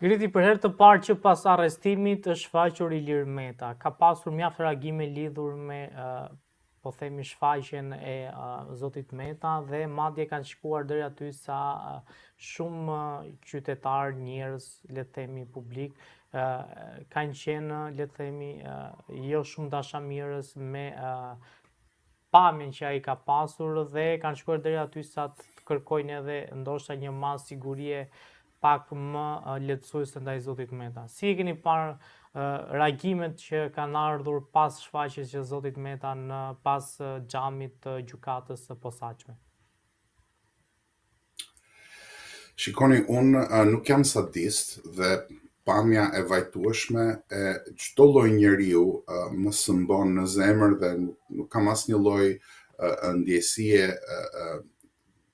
Griti për herë të parë që pas arrestimit është shfaqur Ilir Meta. Ka pasur mjaft reagime lidhur me po themi shfaqjen e zotit Meta dhe madje kanë shkuar deri aty sa shumë qytetar, njerëz, le të themi publik, kanë qenë, le të themi, jo shumë dashamirës me pamjen që ai ka pasur dhe kanë shkuar deri aty sa të kërkojnë edhe ndoshta një masë sigurie pak më lehtësuese ndaj zotit Meta. Si e keni parë reagimet që kanë ardhur pas shfaqjes që zotit Meta në pas xhamit të gjykatës së posaçme? Shikoni, unë nuk jam sadist dhe pamja e vajtueshme e çdo lloj njeriu më sëmbon në zemër dhe nuk kam asnjë lloj ndjesie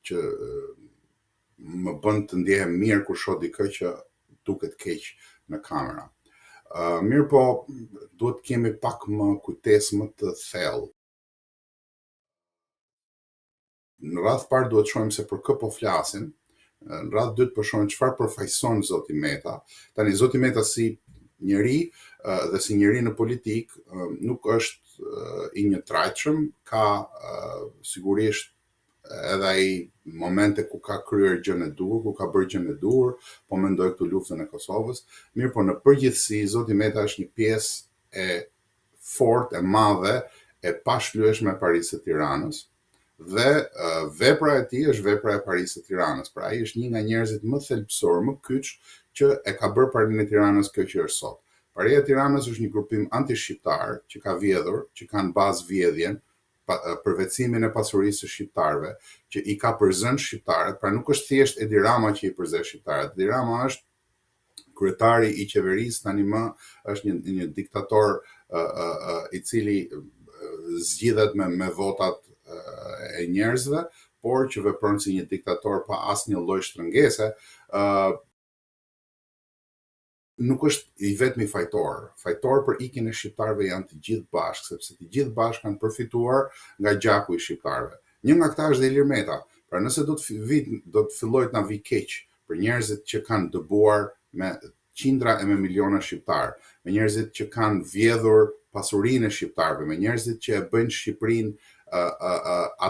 që më bën të ndjehem mirë kur shoh dikë që duket keq në kamera. Mirë po, duhet kemi pak më kujtesë më të thellë. Në radh parë duhet shohim se për kë po flasim. Në radh dytë po shohim çfarë përfaqëson zoti Meta. Tani zoti Meta si njeri dhe si njeri në politik nuk është i njëtrajtshëm, ka sigurisht edhe ai momente ku ka kryer gjën e dur, ku ka bërë gjën e dur, po mendoj këtu luftën e Kosovës. Mirë, po në përgjithësi zoti Meta është një pjesë e fortë, e madhe, e pashlyeshme e Parisë së Tiranës. Dhe vepra e tij është vepra e Parisë së Tiranës. Pra ai është një nga njerëzit më thelbësor, më kyç që e ka bërë Parinë e Tiranës kjo që është sot. Paria e Tiranës është një grupim antishqiptar që ka vjedhur, që kanë bazë vjedhjen, përvecimin e pasurisë së shqiptarëve, që i ka përzënë shqiptarët, pra nuk është thjesht Edi Rama që i përzë shqiptarët. Edi Rama është kryetari i qeverisë, tani më është një diktator i cili zgjidhet me votat e njerëzve, por që vepron si një diktator pa asnjë lloj shtrëngese, nuk është i vetmi fajtor. Fajtor për ikjen e shqiptarëve janë të gjithë bashkë, sepse të gjithë bashkë kanë përfituar nga gjaku i shqiptarëve. Një nga këta është dhe Ilir Meta. Pra nëse do të fillojë të na vi keq për njerëzit që kanë dëbuar me qindra e me miliona shqiptarë, me njerëzit që kanë vjedhur pasurinë e shqiptarëve, me njerëzit që e bëjnë Shqipërinë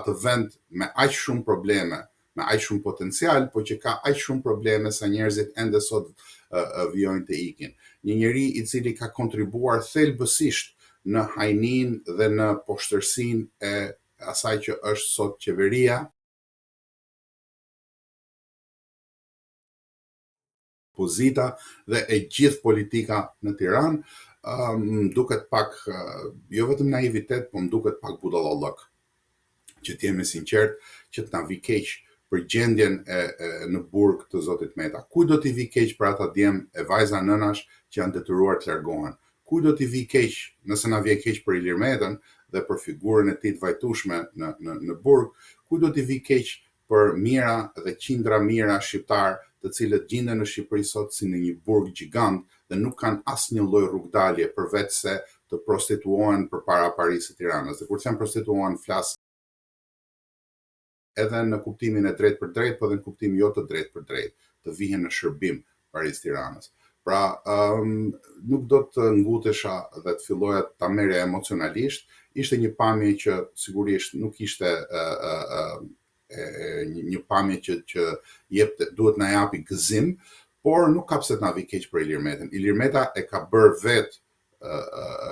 atë vend me aq shumë probleme, me aq shumë potencial, por që ka aq shumë probleme sa njerëzit ende sot vijojnë të ikin. Një njeri i cili ka kontribuar thelbësisht në hajninë dhe në poshtërsinë e asaj që është sot qeveria, pozita dhe e gjithë politika në Tiranë, më duket pak, jo vetëm naivitet, po më duket pak budallallëk. Që t'jemi sinqert, që t'na vi keq për gjendjen në burg të zotit Meta. Kuj do t'i vi keq për ata djem e vajza nënash që janë detyruar të largohen? Kuj do t'i vi keq nëse na vjen keq për Ilir Metën dhe për figurën e tij të vajtueshme në burg? Kuj do t'i vi keq për mijëra dhe qindra mijëra shqiptar të cilët gjenden në Shqipëri sot si në një burg gjigant dhe nuk kanë asnjë lloj rrugdalje përveç se të prostituohen përpara Parisë së Tiranës. Dhe kur them prostituohen, flas edhe në kuptimin e drejt për drejt, po edhe në kuptim jo të drejt për drejt, të vihen në shërbim Parisë Tiranës. Pra, nuk do të ngutesha dhe të filloja ta merrja emocionalisht. Ishte një pamje që sigurisht nuk ishte një pamje që duhet na japi gëzim, por nuk ka pse të na vi keq për Ilir Metën. Ilir Meta e ka bërë vetë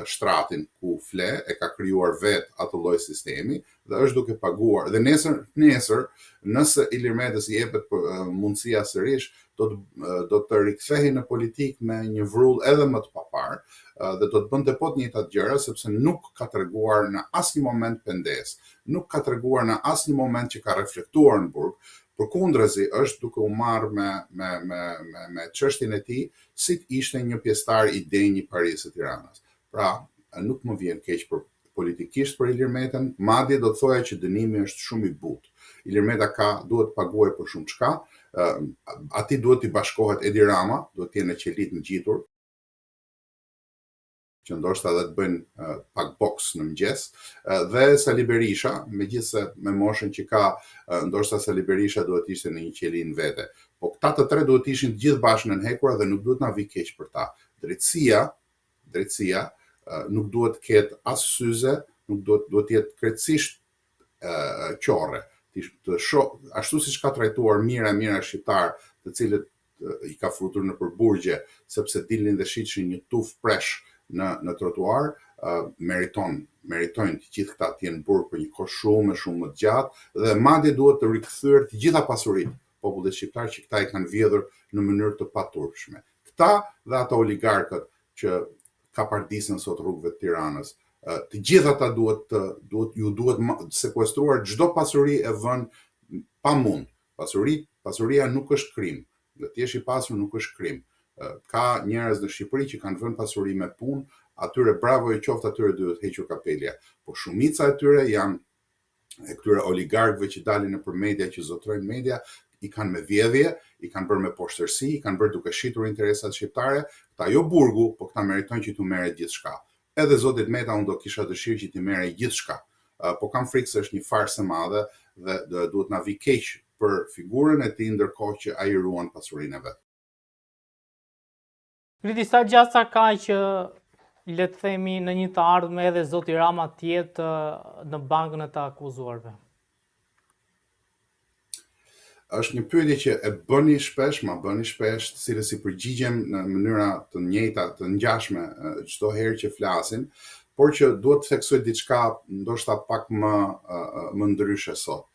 shtratin ku fle, e ka krijuar vet atë lloj sistemi dhe është duke paguar. Dhe nesër, nëse Ilir Metës i jepet mundësia sërish, do të rikthehej në politik me një vrull edhe më të papar dhe do të bënte po të njëjtat gjëra sepse nuk ka treguar në asnjë moment pendes, nuk ka treguar në asnjë moment që ka reflektuar në burg. Përkundrazi është duke u marrë me çështjen e tij si të ishte një pjesëtar i denj i Parisë së Tiranës. Pra, nuk më vjen keq politikisht për Ilir Metën, madje do të thoja që dënimi është shumë i butë. Ilir Meta duhet të paguajë për shumë çka, atij duhet t'i bashkohet Edi Rama, duhet të jenë në qelit ngjitur. që ndoshta edhe të bëjnë pak boks në mëngjes, dhe Sali Berisha, megjithëse me moshën që ka, ndoshta Sali Berisha duhet ishte në një qeli në vete. Po këta të tre duhet ishin të gjithë bashkë në nënhekur dhe nuk duhet na vi keq për ta. Drejtësia nuk duhet të ketë as syze, nuk duhet të jetë krejtësisht qore. Ashtu siç ka trajtuar mira shqiptar, të cilët i ka futur në përburgje sepse dilnin dhe shiqnin një tuf presh në trotuar, meritojnë të gjithë këta të jenë burg për një kohë shumë më të gjatë dhe madje duhet të rikthyer të gjitha pasuritë popullit shqiptar që këta i kanë vjedhur në mënyrë të paturpshme. Këta dhe ato oligarkët që ka pardisën sot rrugëve të Tiranës, të gjithë ata duhet sekuestruar çdo pasuri e vën pa mund. Pasuria nuk është krim. Dhe të jesh i pasur nuk është krim. Ka njerëz në Shqipëri që kanë vënë pasuri me punë, atyre bravo i qoftë, atyre duhet hequr kapelja. Po shumica e tyre janë e këtyre oligarkëve që dalin nëpër media, që zotrojnë media, i kanë me vjedhje, i kanë bërë me poshtërsi, i kanë bërë duke shitur interesat shqiptare, këta jo burgu, po këta meritojnë që t'u merret gjithçka. Edhe zotit Meta unë do kisha dëshirë që t'i merrej gjithçka. Po kam frikë se është një farsë e madhe dhe duhet na vi keq për figurën e tij ndërkohë që ai ruan pasurinë e vet. Kriti, sa gjasa ka që le të themi në një të ardhme edhe zoti Rama të jetë në bankën e të akuzuarve? Është një pyetje që e bëni shpesh, të cilës i përgjigjem në mënyra të njëjta, të ngjashme çdo herë që flasim, por që duhet të theksoj diçka ndoshta pak më ndryshe sot.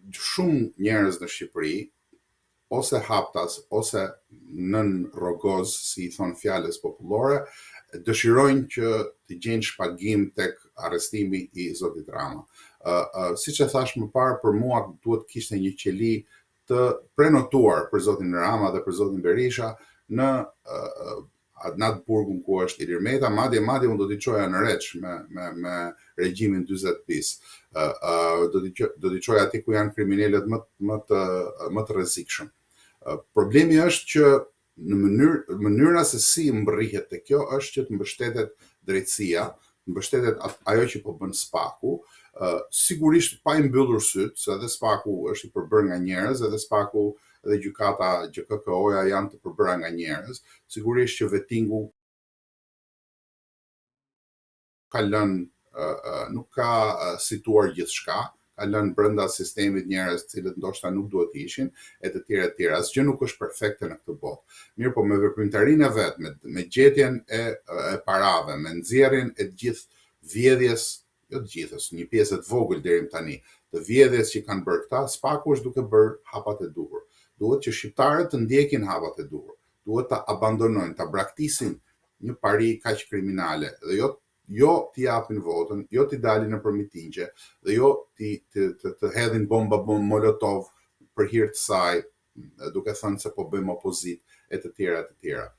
Shumë njerëz në Shqipëri, ose haptas, ose nën rrogoz, si i thon fjalës popullore, dëshirojnë që të gjejnë shpagim tek arrestimi i zotit Rama. Siç e thash më parë, për mua duhet kishte një qeli të prenotuar për zotin Rama dhe për zotin Berisha në atë burgun ku është Ilir Meta, madje unë do t'i çoja në Reç me regjimin 40 bis. Do t'i çoja aty ku janë kriminalët më të rrezikshëm. Problemi është që në mënyra se si mbërrihet te kjo është që të mbështetet drejtësia, mbështetet ajo që po bën Spaku, sigurisht pa i mbyllur syt, se edhe Spaku është i përbërë nga njerëz, edhe Spaku dhe gjykata GKK-ja janë të përbëra nga njerëz, sigurisht që vettingu ka lënë nuk ka situar gjithçka, ka lënë brenda sistemit njerëz të cilët ndoshta nuk duhet të ishin, e të tjera. Asgjë nuk është perfekte në këtë botë. Mirë, po me veprimtarinë e vet, me gjetjen e parave, me nxjerrjen e të gjithë vjedhjes, jo të gjithës, një pjesë të vogël deri më tani, të vjedhjes që kanë bërë këta, Spaku është duke bërë hapat e duhur. Duhet që shqiptarët të ndjekin hapat e duhur. Duhet ta abandonojnë, ta braktisin një pari kaq kriminale dhe jo t'i japin votën, jo t'i dalin nëpër mitingje dhe jo të hedhin bomba molotov për hir të saj, duke thënë se po bëjmë opozitë e të tjera.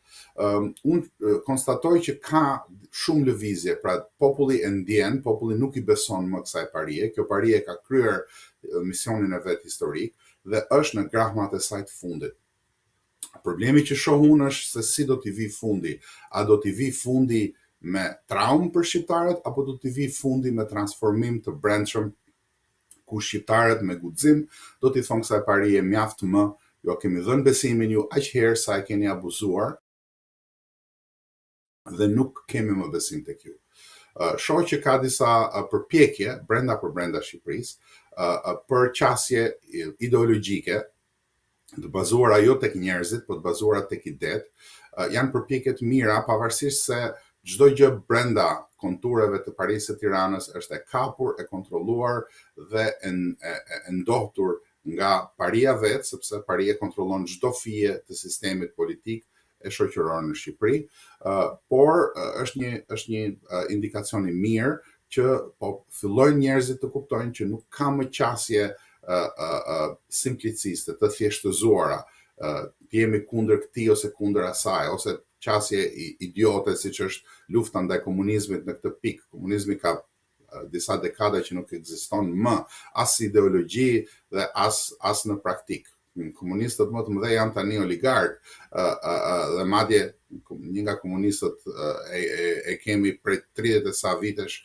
Unë konstatoj që ka shumë lëvizje, pra populli e ndjen, populli nuk i beson më kësaj parie, kjo parie ka kryer misionin e vet historik dhe është në grahmat e saj të fundit. Problemi që shoh unë është se si do t'i vi fundi. A do t'i vi fundi me traumë për shqiptarët, apo do t'i vi fundi me transformim të brendshëm, ku shqiptarët me guxim do t'i thonë kësaj parie mjaft më, jo kemi dhënë besimin ju aq herë sa e keni abuzuar dhe nuk kemi më besim tek ju. Shoh që ka disa përpjekje brenda Shqipërisë për qasje ideologjike, të bazuara jo tek njerëzit, po të bazuara tek idet, janë përpjekje të mira, pavarësisht se çdo gjë brenda kontureve të Parisë së Tiranës është e kapur, e kontrolluar dhe e ndohtur nga paria vet, sepse paria kontrollon çdo fije të sistemit politik e shoqëror në Shqipëri, por është një indikacion i mirë që po fillojnë njerëzit të kuptojnë që nuk ka më qasje simpliciste, të thjeshtëzuara, të jemi kundër këtij ose kundër asaj, ose qasje idiote siç është lufta ndaj komunizmit në këtë pikë. Komunizmi ka disa dekada që nuk ekziston më as ideologji dhe as në praktik. Komunistët më të mëdhenj janë tani oligark dhe madje një nga komunistët e kemi prej 30 e sa vitesh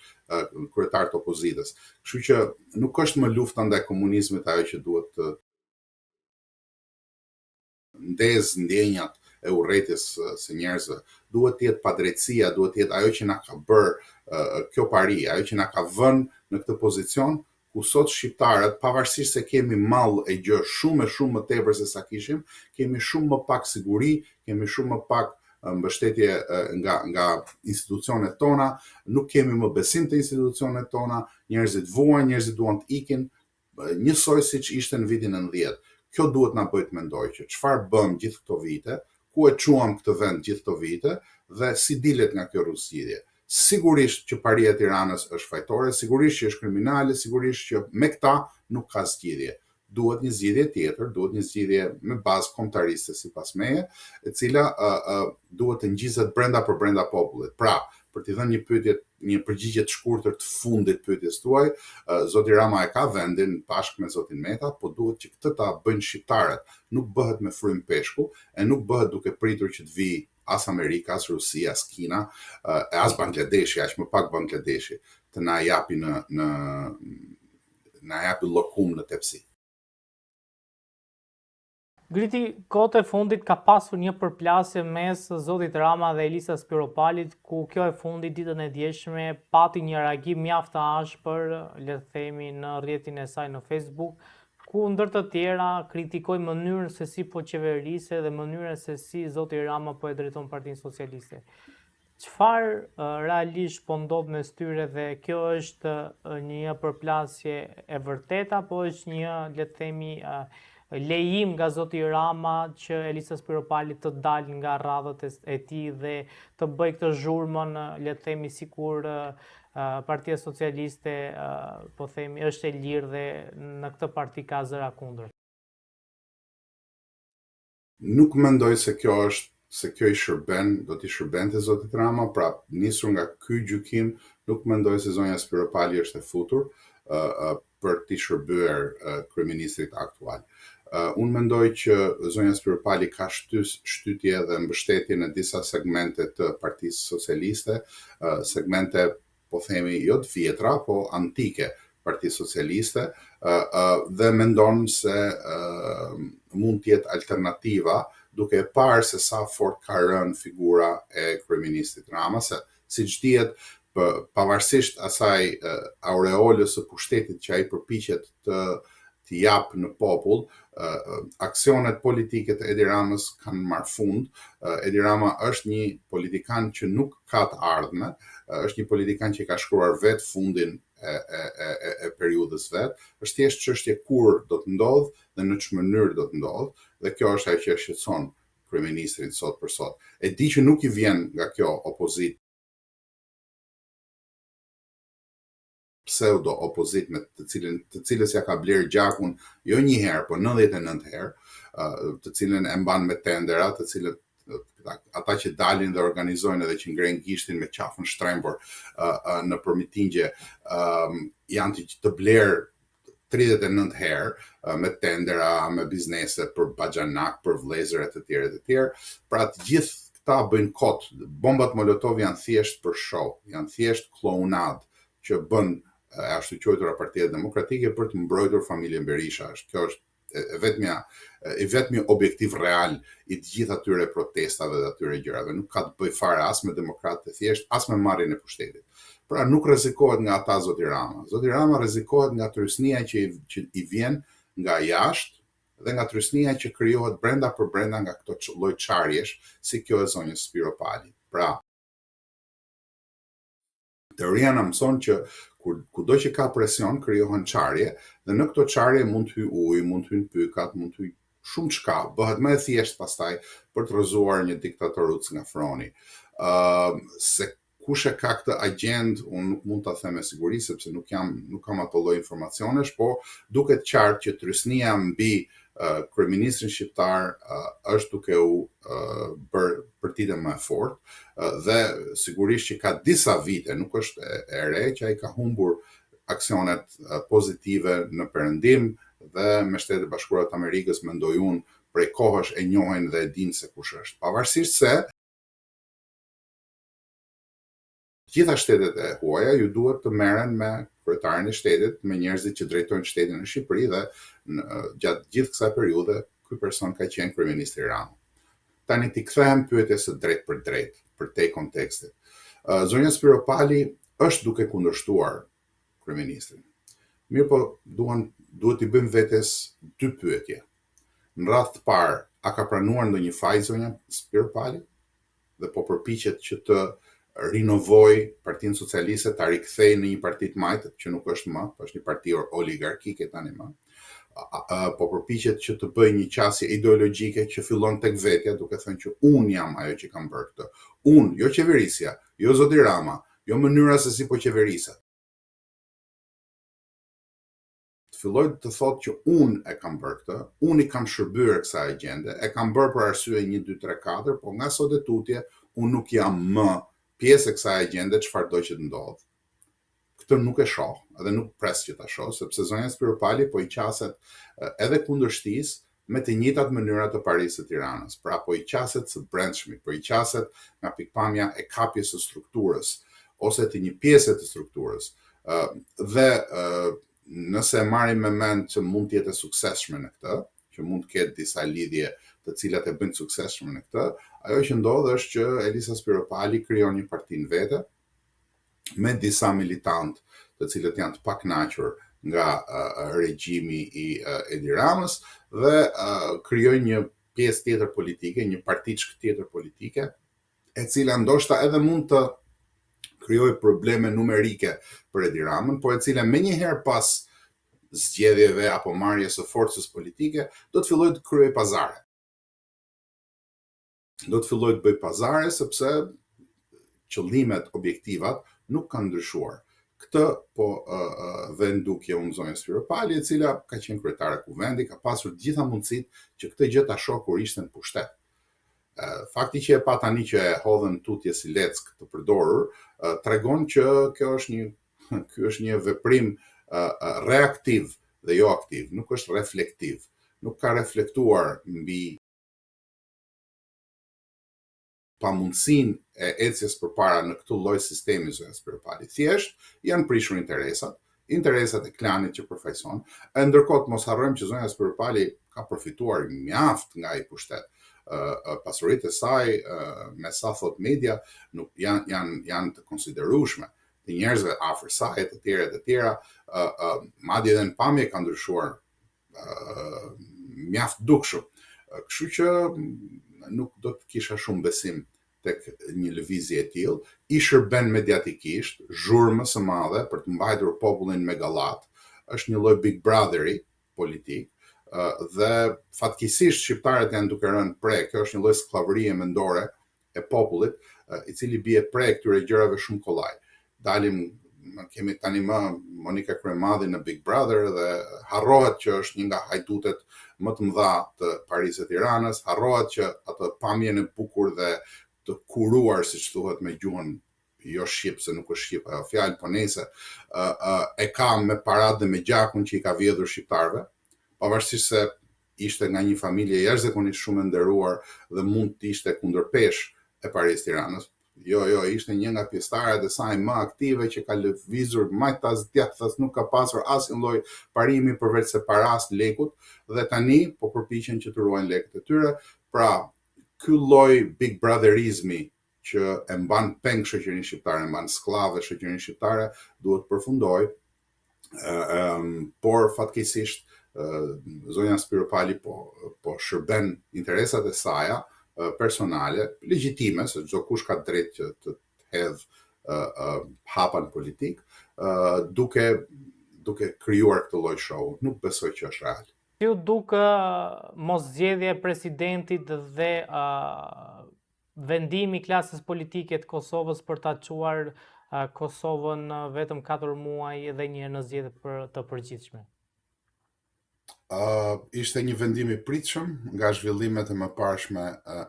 kryetar të opozitës. Kështu që nuk është më lufta ndaj komunizmit ajo që duhet të ndez ndjenjat e urrëties së njerëzve. Duhet të jetë padrejtësia, duhet të jetë ajo që na ka bërë kjo pari, ajo që na ka vënë në këtë pozicion ku sot shqiptarët, pavarësisht se kemi mall e gjë shumë më tepër se sa kishim, kemi shumë më pak siguri, kemi shumë më pak mbështetje nga institucionet tona, nuk kemi më besim të institucionet tona, njerëzit vuajnë, njerëzit duan të ikin, njësoj siç ishte në vitin 90. Kjo duhet na bëjë të mendoj që çfarë bëm gjithë këto vite, ku e çuam këtë vend gjithë këto vite dhe si dilet nga kjo rrugëzgjidhje. Sigurisht që paria e Tiranës është fajtore, sigurisht që është kriminale, sigurisht që me këta nuk ka zgjidhje. Duhet një zgjidhje tjetër, duhet një zgjidhje me bazë kombëtariste sipas meje, e cila duhet të ngjizet brenda popullit. Pra, për t'i dhënë një përgjigje të shkurtër të fundit pyetjes tuaj, zoti Rama e ka vendin bashkë me zotin Meta, po duhet që këtë ta bëjnë shqiptarët. Nuk bëhet me frym peshku e nuk bëhet duke pritur që të vijë as Amerika, as Rusia, as Kina, as Bangladeshi, aq më pak Bangladeshi, të na japi na japi llokum në tepsi. Griti, kohët e fundit ka pasur një përplasje mes zotit Rama dhe Elisa Spiropalit, ku kjo e fundit ditën e djeshme pati një reagim mjaft të ashpër, le të themi, në rrjetin e saj në Facebook, ku ndër të tjera kritikoi mënyrën se si po qeverise dhe mënyrën se si zoti Rama po e drejton Partinë Socialiste. Çfarë realisht po ndodh mes tyre dhe kjo është një përplasje e vërteta, apo është një, le të themi, lejim nga zoti Rama që Elisa Spiropali të dalë nga radhët e tij dhe të bëj këtë zhurmën, le të themi, sikur Partia Socialiste, po themi, është e lirë dhe në këtë parti ka zëra kundër? Nuk mendoj se kjo i shërben, do t'i shërbente zotit Rama, pra nisur nga ky gjykim, nuk mendoj se zonja Spiropali është e futur për t'i shërbyer kryeministrit aktual. Unë mendoj që zonja Spiropali ka shtytje dhe mbështetje në disa segmente të Partisë Socialiste, segmente, po themi, jo të vjetra, po antike Partisë Socialiste, dhe mendon se mund të jetë alternativa, duke e parë se sa fort ka rënë figura e kryeministit Rama, se siç dihet, pavarësisht asaj aureolës së pushtetit që ai përpiqet të jap në popull, aksionet politike të Edi Ramës kanë marrë fund. Edi Rama është një politikan që nuk ka të ardhme, është një politikan që ka shkruar vetë fundin e periudhës vet, është thjesht çështje kur do të ndodh dhe në ç'më mënyrë do të ndodh, dhe kjo është ajo që e shqetëson kryeministrin sot për sot. E di që nuk i vjen nga kjo opozitë, pseudo opozit me të cilës ja ka bler gjakun jo një herë, po 99 herë, të cilën e mban me tendera, të cilët ata që dalin dhe organizojnë edhe që ngrenë gishtin me qafën shtrembur në përmitingje, janë të bler 39 herë me tendera, me biznese për baxhanak, për vëllezër e të tjerë. Pra të gjithë këta bëjnë kot. Bombat Molotov janë thjesht për show, janë thjesht klounad që bën e ashtu quajtura Partia Demokratike për të mbrojtur familjen Berisha. Kjo është i vetmi objektiv real i të gjithë atyre protestave dhe atyre gjërave. Nuk ka të bëj fare as me demokratë, thjesht as me marrjen e pushtetit. Pra nuk rrezikohet nga ata zoti Rama. Zoti Rama rrezikohet nga trysnia që i vjen nga jashtë dhe nga trysnia që krijohet brenda për brenda nga këto lloj çarjesh, si kjo e zonjës Spiropali. Pra, teoria na mëson që kudo që ka presion, krijohen çarje, dhe në këto çarje mund të hyj ujë, mund të hyjnë pykat, mund të hyjë shumë çka, bëhet më e thjeshtë pastaj për të rrëzuar një diktatoruc nga froni. Se kush e ka këtë agjend, unë nuk mund ta them me siguri sepse nuk kam ato lloj informacionesh, po duket qartë që trysnia mbi kryeministrin shqiptar është duke u bërë përtitje më e fortë dhe sigurisht që ka disa vite, nuk është e re, që ai ka humbur aksionet pozitive në Perëndim dhe me Shtetet e Bashkuara të Amerikës, mendoj unë, prej kohësh e njohin dhe e dinë se kush është. Pavarësisht se gjitha shtetet e huaja ju duhet të merren me kryetarin e shtetit, me njerëzit që drejtojnë shtetin në Shqipëri dhe gjatë gjithë kësaj periudhe ky person ka qenë kryeministri Rama. Tani ti kthehem pyetjes së drejt për te kontekstit. Zonja Spiro Pali është duke kundërshtuar kryeministrin. Mirë po duhet i bëjmë vetes dy pyetje. Në radhë të parë, a ka pranuar ndonjë faj zonja Spiro Pali? Dhe po përpiqet që të rinovoj Partinë Socialiste, ta rikthej në një parti të majtët që nuk është më, është një parti oligarkike tani më. Po përpiqet që të bëj një qasje ideologjike që fillon tek vetja, duke thënë që unë jam ajo që kam bërë këtë. Unë, jo qeverisja, jo zoti Rama, jo mënyra se si po qeveriset. Të filloj të thotë që unë e kam bërë këtë, unë i kam shërbyer kësaj agjende, e kam bërë për arsye 1, 2, 3, 4, po nga sot e tutje unë nuk jam më pjesë e kësaj agjende, çfarëdo që të ndodhë. Këtë nuk e shoh, edhe nuk pres që ta shoh, sepse zonja Spiro Pali po i qaset edhe kundër shtisë me të njëjtat mënyra të Parisë së Tiranës. Pra po i qaset së brendshmi, po i qaset nga pikpamja e kapjes së strukturës ose të një pjese të strukturës. Dhe nëse marrim me mend që mund të jetë suksesshme në këtë, që mund të ketë disa lidhje të cilat e bëjnë suksesshme në këtë, ajo që ndodh është që Elisa Spiro Pali krijon një parti në vete, me disa militantë të cilët janë të pakënaqur nga regjimi i Edi Ramës dhe krijojnë një pjesë tjetër politike, një partiçk tjetër politike, e cila ndoshta edhe mund të krijojë probleme numerike për Edi Ramën, por e cila menjëherë pas zgjedhjeve apo marrjes së forcës politike do të fillojë të kryejë pazare. Do të fillojë të bëjë pazare sepse qëllimet objektivat nuk kanë ndryshuar. Këtë po vendukje unë zonja Spiro Pali, e cila ka qenë kryetare kuvendi, ka pasur gjitha mundësitë që këtë gjë ta shohë kur ishte në pushtet. Fakti që e pa tani që e hodhën tutje si leck të përdorur, tregon që ky është një veprim reaktiv dhe jo aktiv, nuk është reflektiv. Nuk ka reflektuar mbi pamundësinë e ecjes përpara në këtë lloj sistemi zonja Spiro Pali. Thjesht janë prishur interesat e klanit që përfaqëson. Ndërkohë mos harrojmë që zonja Spiro Pali ka përfituar mjaft nga ai pushtet. Pasuritë e saj, me sa thot media, nuk janë të konsiderueshme. Të njerëzve afër saj, të tjera, madje edhe në pamje ka ndryshuar mjaft dukshëm. Kështu që nuk do të kisha shumë besim tek një lëvizje e tillë, i shërben mediatikisht, zhurmës së madhe për të mbajtur popullin me gallat, është një lloj Big Brotheri politik, dhe fatkeqësisht shqiptarët janë duke rënë pre, kjo është një lloj skllavërie mendore e popullit, i cili bie pre këtyre gjërave shumë kollaj. Kemi tani më Monika Kryemadhi në Big Brother dhe harrohet që është një nga hajdutet më të mëdha të Parisë së Tiranës, harrohet që atë pamjen e bukur dhe të kuruar, siç thuhet me gjuhën jo shqip, se nuk është shqip ajo fjalë, po nejse, e ka me parat dhe me gjakun që i ka vjedhur shqiptarëve, pavarësisht se ishte nga një familje jashtëzakonisht shumë e nderuar dhe mund të ishte kundërpesh e Parisë Tiranës. Jo, ishte një nga pjesëtarët e saj më aktive që ka lëvizur majtas djathtas, nuk ka pasur asnjë lloj parimi përveç se paras lekut dhe tani po përpiqen që të ruajnë lekët e tyre. Pra, ky lloj Big Brotherizmi që e mban peng shoqërinë shqiptare, e mban skllave shoqërinë shqiptare, duhet përfundojë. Por fatkeqësisht zonja Spiro Pali po shërben interesat e saja personale, legjitime, se çdo kush ka drejt që të hedh hapan politik, duke krijuar këtë lloj show. Nuk besoj që është real. Ju duke mos zgjedhja e presidentit dhe vendimi i klasës politike të Kosovës për ta çuar Kosovën vetëm 4 muaj dhe një herë në zgjedhje të përgjithshme. Ishte një vendim i pritshëm nga zhvillimet e mëparshme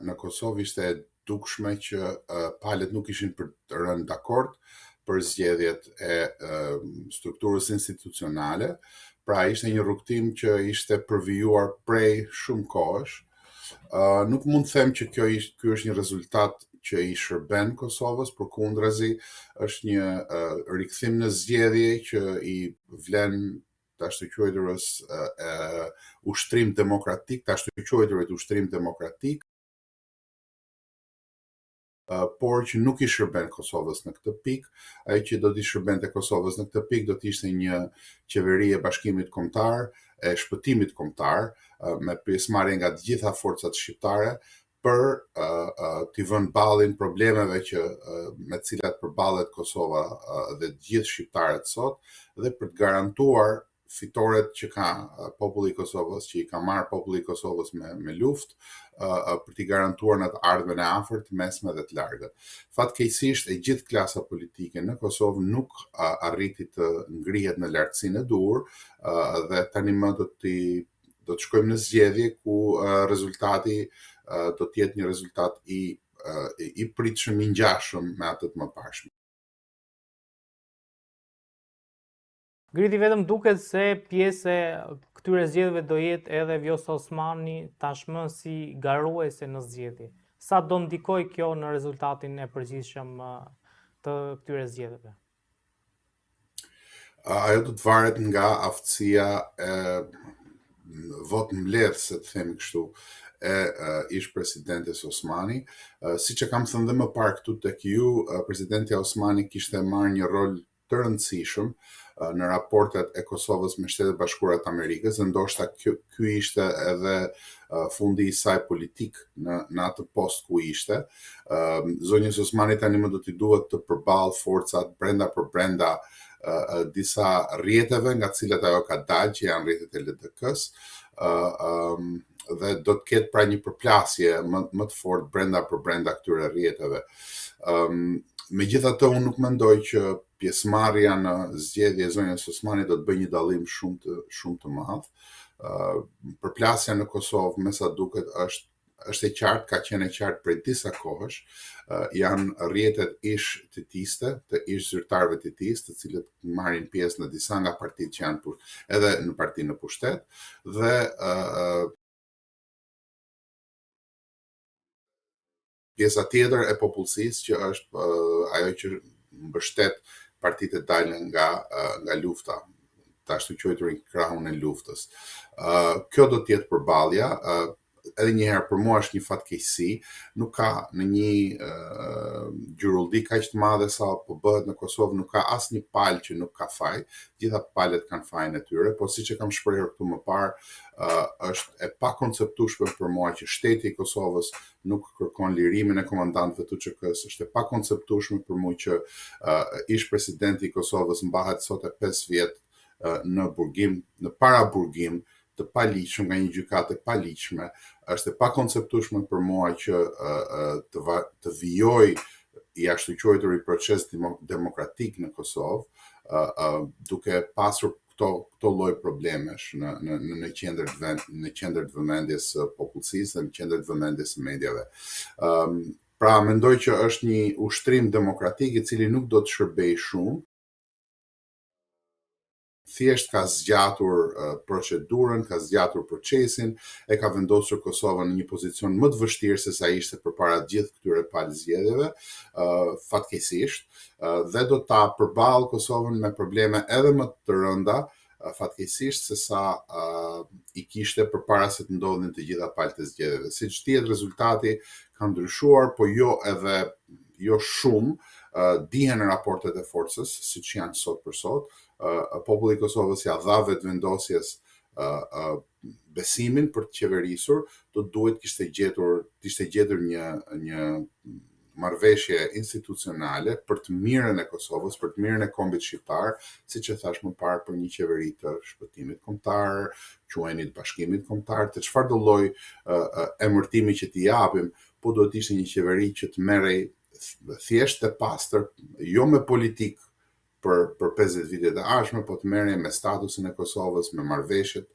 në Kosovë, ishte e dukshme që palët nuk ishin për të rënë dakord për zgjedhjet e strukturës institucionale, pra ishte një rrugtim që ishte përvijuar prej shumë kohësh, Nuk mund të them që ky është një rezultat që i shërben Kosovës, përkundrazi është një rikthim në zgjedhje që i vlen të ashtu quajturës ushtrim demokratik, të ashtu quajturit ushtrim demokratik, por që nuk i shërben Kosovës në këtë pikë. Ai që do t'i shërbente Kosovës në këtë pikë do të ishte një qeveri e bashkimit kombëtar, e shpëtimit kombëtar, me pjesëmarrje nga të gjitha forcat shqiptare për t'i vënë ballin problemeve me të cilat përballet Kosova dhe të gjithë shqiptarët sot, dhe për të garantuar fitoret që ka populli i Kosovës, që i ka marrë populli i Kosovës me luftë, për t'i garantuar në të ardhmen e afërt, mesme dhe të largët. Fatkeqësisht e gjithë klasa politike në Kosovë nuk arriti të ngrihet në lartësinë e duhur, dhe tani më do të shkojmë në zgjedhje ku rezultati do të jetë një rezultat i pritshëm, i ngjashëm me atë të mëparshëm. Griti, vetëm duket se pjesë e këtyre zgjedhjeve do jetë edhe Vjosa Osmani tashmë si garuese në zgjedhje. Sa do ndikoj kjo në rezultatin e përgjithshëm të këtyre zgjedhjeve? Ajo do të varet nga aftësia e vot mbledhës, se të themi kështu, e ish presidentes Osmani. Siç e kam thënë dhe më parë këtu tek ju, presidenti Osmani kishte marrë një rol të rëndësishëm në raportet e Kosovës me Shtetet Bashkuara të Amerikës, dhe ndoshta ky ishte edhe fundi i saj politik në atë post ku ishte. Zonjës Osmani tani më do t'i duhet të përballë forcat brenda për brenda disa rrjeteve nga të cilat ajo ka dalë, që janë rrjetet e LDK-s, dhe do të ketë pra një përplasje më të fortë brenda për brenda këtyre rrjeteve. Megjithatë, unë nuk mendoj që pjesëmarrja në zgjedhje e zonjës Osmani do të bëjë një dallim shumë të madh. Përplasja në Kosovë, me sa duket, është e qartë, ka qenë e qartë prej disa kohësh. Janë rrjetet ish-titiste, të ish-zyrtarëve titis, të cilët marrin pjesë në disa nga partitë që janë edhe në partinë në pushtet, dhe pjesa tjetër e popullsisë që është ajo që mbështet partitë e dalë nga lufta, të ashtu quajturin krahun e luftës. Kjo do të jetë përballja. Edhe një herë, për mua është një fatkeqësi, nuk ka në një gjurulldi kaq të madhe sa po bëhet në Kosovë, nuk ka asnjë palë që nuk ka faj, gjitha palët kanë fajin e tyre, po siç e kam shprehur këtu më parë, është e pakonceptueshme për mua që shteti i Kosovës nuk kërkon lirimin e komandantëve të UÇK-s, është e pakonceptueshme për mua që ish presidenti i Kosovës mbahet sot e 5 vjet në burgim, në para burgim të paligjshëm nga një gjykatë e paligjshme. Është e pakonceptueshme për mua që të vijoj i ashtu quajturi proces demokratik në Kosovë, duke pasur këto lloj problemesh në qendër të vëmendjes së popullsisë dhe në qendër të vëmendjes së mediave. Pra, mendoj që është një ushtrim demokratik i cili nuk do të shërbejë shumë, thjesht ka zgjatur procedurën, ka zgjatur procesin, e ka vendosur Kosovën në një pozicion më të vështirë se sa ishte përpara gjithë këtyre palë zgjedhjeve, fatkeqësisht, dhe do ta përballë Kosovën me probleme edhe më të rënda, fatkeqësisht, se sa i kishte përpara se të ndodhin të gjitha palët e zgjedhjeve. Siç dihet, rezultati ka ndryshuar, po jo shumë. Dihen raportet e forcës, siç janë sot për sot. Populli i Kosovës ja dha vetëvendosjes besimin për të qeverisur, do duhet kishte gjetur një marrëveshje institucionale për të mirën e Kosovës, për të mirën e kombit shqiptar, siç e thash më parë, për një qeveri të shpëtimit kombëtar, quajeni bashkimit kombëtar, të çfarëdo lloj emërtimi që t'i japim, po duhet ishte një qeveri që të merrej thjesht e pastër, jo me politik për 50 vitet e ardhshme, po të merrej me statusin e Kosovës, me marrëveshjet,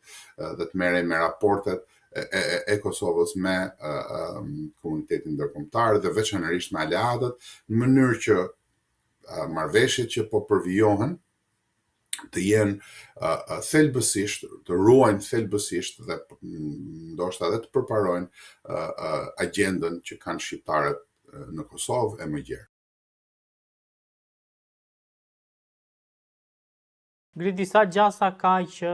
dhe të merrej me raportet e Kosovës me komunitetin ndërkombëtar dhe veçanërisht me aleatët, në mënyrë që marrëveshjet që po përvijohen të jenë thelbësisht, të ruajnë thelbësisht dhe ndoshta edhe të përparojnë agjendën që kanë shqiptarët në Kosovë e më gjerë. Ngri disa gjasa ka që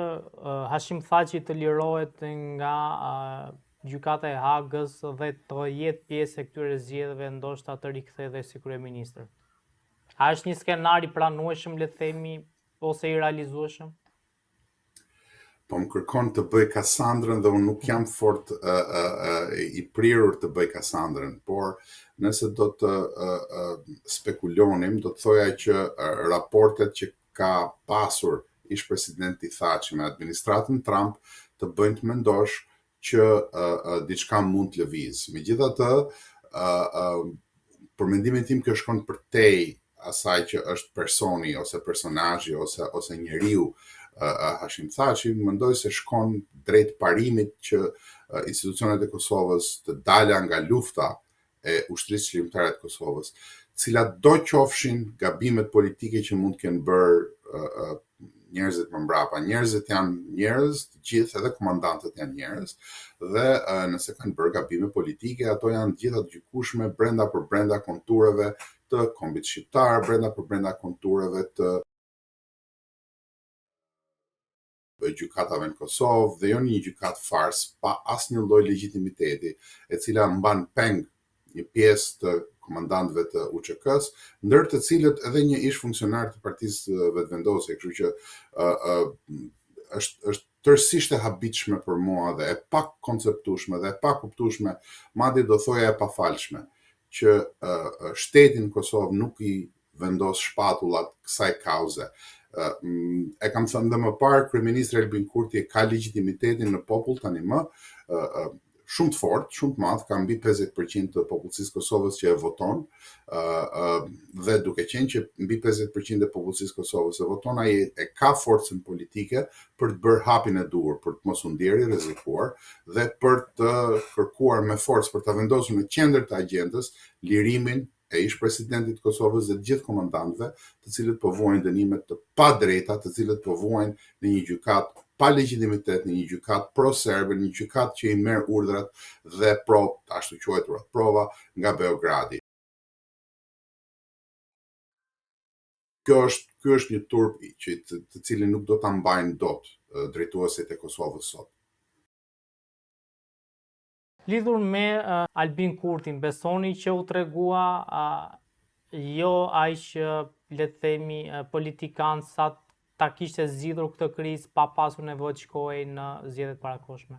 Hashim Thaçi të lirohet nga gjykata e Hagës dhe të jetë pjesë e këtyre zgjedhjeve, ndoshta të rikthehet dhe si kryeministër. A është një skenar i pranueshëm, le të themi, ose i realizueshëm? Po më kërkon të bëj Kassandrën dhe unë nuk jam fort i prirur të bëj Kassandrën, por nëse do të spekulonim, do të thoja që raportet që ka pasur ish presidenti Thaçi me administratën Trump të bëjnë të mendosh që diçka mund të lëviz. Megjithatë, për mendimin tim kjo shkon përtej asaj që është personi ose personazhi ose njeriu Hashim Thaçi, mendoj se shkon drejt parimit që institucionet e Kosovës të dala nga lufta e ushtrisë çlirimtare të Kosovës, cilat do qofshin gabimet politike që mund të kenë bërë njerëzit më mbrapa. Njerëzit janë njerëz, të gjithë, edhe komandantët janë njerëz, dhe nëse kanë bërë gabime politike, ato janë gjitha të gjykueshme brenda për brenda kontureve të kombit shqiptar, brenda për brenda kontureve të gjykatave në Kosovë, dhe jo një gjykatë fars pa asnjë lloj legitimiteti, e cila mban peng një pjesë të komandantëve të UÇK-s, ndër të cilët edhe një ish funksionar të Partisë Vetëvendosje, kështu që është tërësisht e habitshme për mua dhe e pa konceptueshme dhe e pa kuptueshme, madje do thoja e pafalshme, që shteti në Kosovë nuk i vendos shpatullat kësaj kauze. E kam thënë dhe më parë, kryeministri Albin Kurti ka legitimitetin në popull tani më shumë të fortë, shumë të madh, ka mbi 50% të popullsisë Kosovës që e voton, dhe duke qenë që mbi 50% e popullsisë Kosovës e voton, ai e ka forcën politike për të bërë hapin e duhur, për të mos u ndjerë i rrezikuar dhe për të kërkuar me forcë, për të vendosur në qendër të agjendës lirimin e ish presidentit të Kosovës dhe të gjithë komandantëve, të cilët po vuajnë dënime të padrejta, të cilët po vuajnë në një gjykatë pa legitimitet, në një gjykatë pro-serbe, një gjykatë që i merr urdhrat dhe ashtu quajturat prova nga Beogradi. Ky është një turp të cilin nuk do ta mbajnë dot drejtuesit e Kosovës sot. Lidhur me Albin Kurtin, besoni që u tregua jo aq, le të themi, politikan sa ta kishte zgjidhur këtë krizë pa pasur nevojë të shkojë në zgjedhjet parakohshme?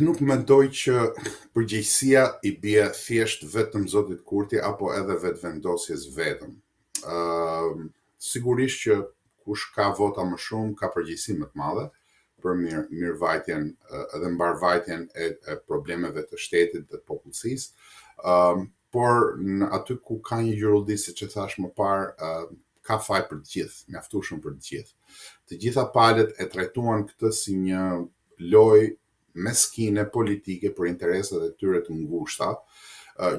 Nuk mendoj që përgjegjësia i bie thjesht vetëm zotit Kurti apo edhe vetëvendosjes vetëm. Sigurisht që kush ka vota më shumë ka përgjegjësi më të madhe për mirëvajtjen edhe mbarvajtjen e problemeve të shtetit dhe të popullsisë, por aty ku ka një gjurolli, siç e thash më parë, ka faj për të gjithë, mjaftueshëm për të gjithë. Të gjitha palët e trajtuan këtë si një lojë meskine politike për interesat e tyre të ngushta,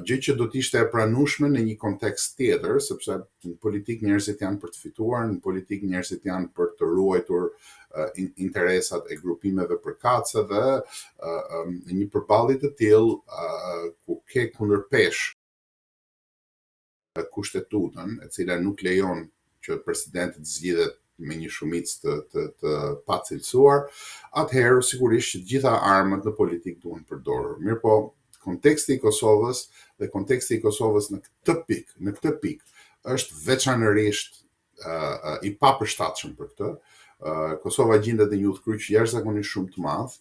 gjë që do të ishte e pranueshme në një kontekst tjetër, sepse në politik njerëzit janë për të fituar, në politik njerëzit janë për të ruajtur interesat e grupimeve përkatëse dhe në një përballje të tillë ku ke kundërpesh kushtetutën, e cila nuk lejon që presidenti të zgjidhet me një shumicë të pacilësuar, atëherë sigurisht që të gjitha armët në politikë duhen përdorur. Mirëpo, konteksti i Kosovës dhe konteksti i Kosovës në këtë pikë është veçanërisht i papërshtatshëm për këtë. Kosova gjendet në një udhkryq jashtëzakonisht shumë të madh,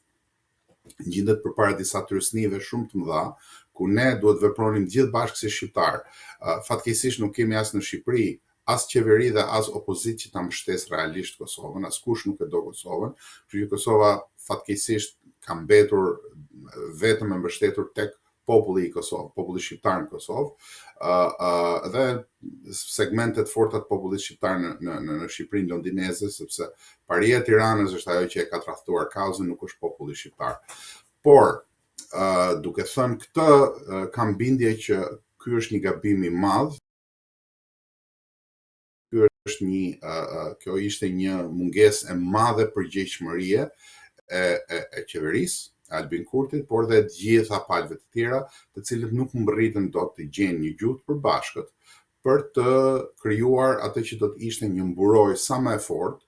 gjendet përpara disa trysnive shumë të mëdha, ku ne duhet vepronim gjithë bashkë si shqiptar. Fatkeqësisht nuk kemi as në Shqipëri as qeveri dhe as opozitë që ta mbështesë realisht Kosovën, askush nuk e do Kosovën, kështu që Kosova fatkeqësisht ka mbetur vetëm e mbështetur tek populli i Kosovë, populli shqiptar në Kosovë, dhe segmentet forta të popullit shqiptar në Shqipërinë londineze, sepse paria e Tiranës është ajo që e ka tradhtuar kauzën, nuk është populli shqiptar. Por duke thënë këtë, kam bindje që ky është një gabim i madh. kjo ishte një mungesë e madhe përgjegjëshmërie e qeverisë, Albin Kurtit, por dhe të gjitha palëve të tjera, të cilët nuk mbërritën dot të gjenë një gjuhë të përbashkët për të krijuar atë që do të ishte një mburojë sa më e fortë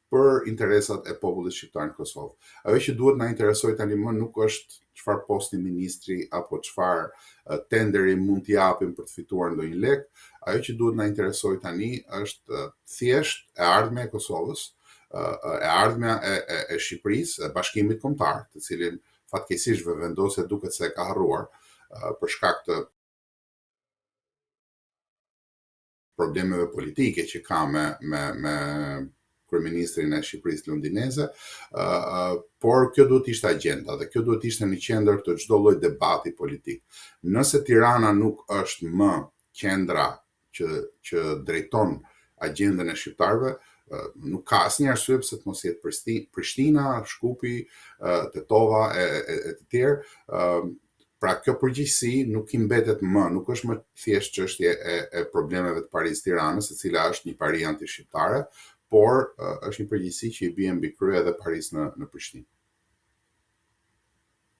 për interesat e popullit shqiptar në Kosovë. Ajo që duhet na interesoj tani më nuk është çfarë posti ministri apo çfarë tenderi mund t'i japim për të fituar ndonjë lek. Ajo që duhet na interesoj tani është thjesht e ardhmja e Kosovës, e ardhmja e Shqipërisë, e Bashkimit Kombëtar, të cilin fatkeqësisht vendosja duket se e ka harruar për shkak të problemeve politike që ka me kryeministrin e Shqipërisë londineze, por kjo duhet ishte agjenda dhe kjo duhet ishte në qendër të çdo lloj debati politik. Nëse Tirana nuk është më qendra që drejton agjendën e shqiptarëve, nuk ka asnjë arsye pse të mos jetë Prishtina, Shkupi, Tetova e të tjerë. Pra kjo përgjegjësi nuk i mbetet më, nuk është më thjesht çështje e problemeve të Paris-Tiranës, e cila është një pari antishqiptare, por është një përgjegjësi që i bie mbi krye edhe Paris në Prishtinë.